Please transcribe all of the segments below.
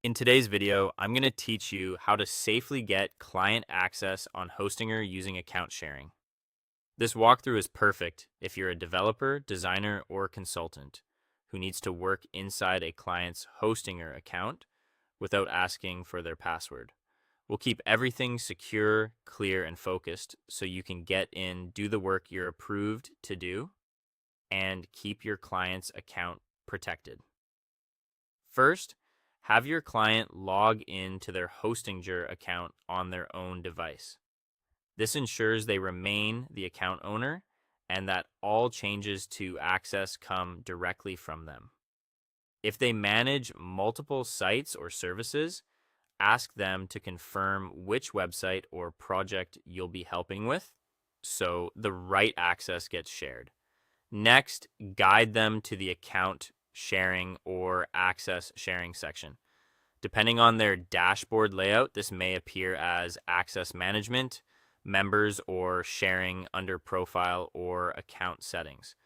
In today's video, I'm going to teach you how to safely get client access on Hostinger using account sharing. This walkthrough is perfect if you're a developer, designer, or consultant who needs to work inside a client's Hostinger account without asking for their password. We'll keep everything secure, clear, and focused so you can get in, do the work you're approved to do, and keep your client's account protected. First, have your client log in to their Hostinger account on their own device. This ensures they remain the account owner and that all changes to access come directly from them. If they manage multiple sites or services, ask them to confirm which website or project you'll be helping with so the right access gets shared. Next, guide them to the account sharing or access sharing section. Depending on their dashboard layout, this may appear as access management, members, or sharing under profile or account settings.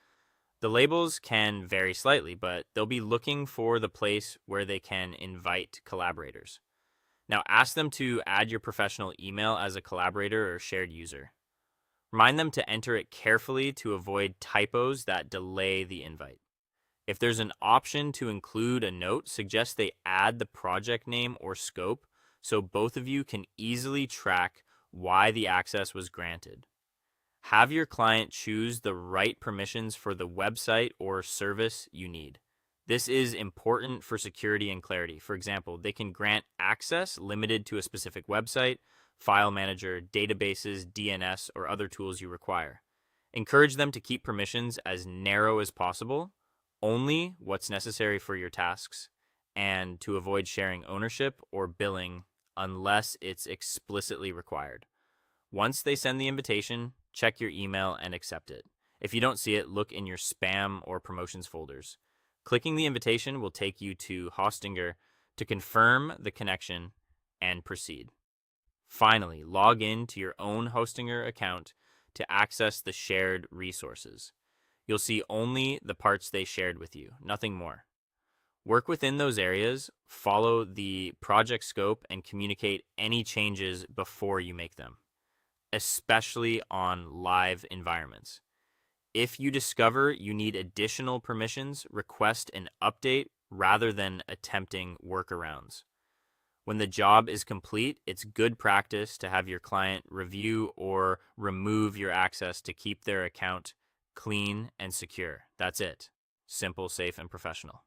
The labels can vary slightly, but they'll be looking for the place where they can invite collaborators. Now, ask them to add your professional email as a collaborator or shared user. Remind them to enter it carefully to avoid typos that delay the invite. If there's an option to include a note, suggest they add the project name or scope so both of you can easily track why the access was granted. Have your client choose the right permissions for the website or service you need. This is important for security and clarity. For example, they can grant access limited to a specific website, file manager, databases, DNS, or other tools you require. Encourage them to keep permissions as narrow as possible, only what's necessary for your tasks, and to avoid sharing ownership or billing unless it's explicitly required. Once they send the invitation, check your email and accept it. If you don't see it, look in your spam or promotions folders. Clicking the invitation will take you to Hostinger to confirm the connection and proceed. Finally, log in to your own Hostinger account to access the shared resources. You'll see only the parts they shared with you, nothing more. Work within those areas, follow the project scope, and communicate any changes before you make them, especially on live environments. If you discover you need additional permissions, request an update rather than attempting workarounds. When the job is complete, it's good practice to have your client review or remove your access to keep their account clean and secure. That's it. Simple, safe, and professional.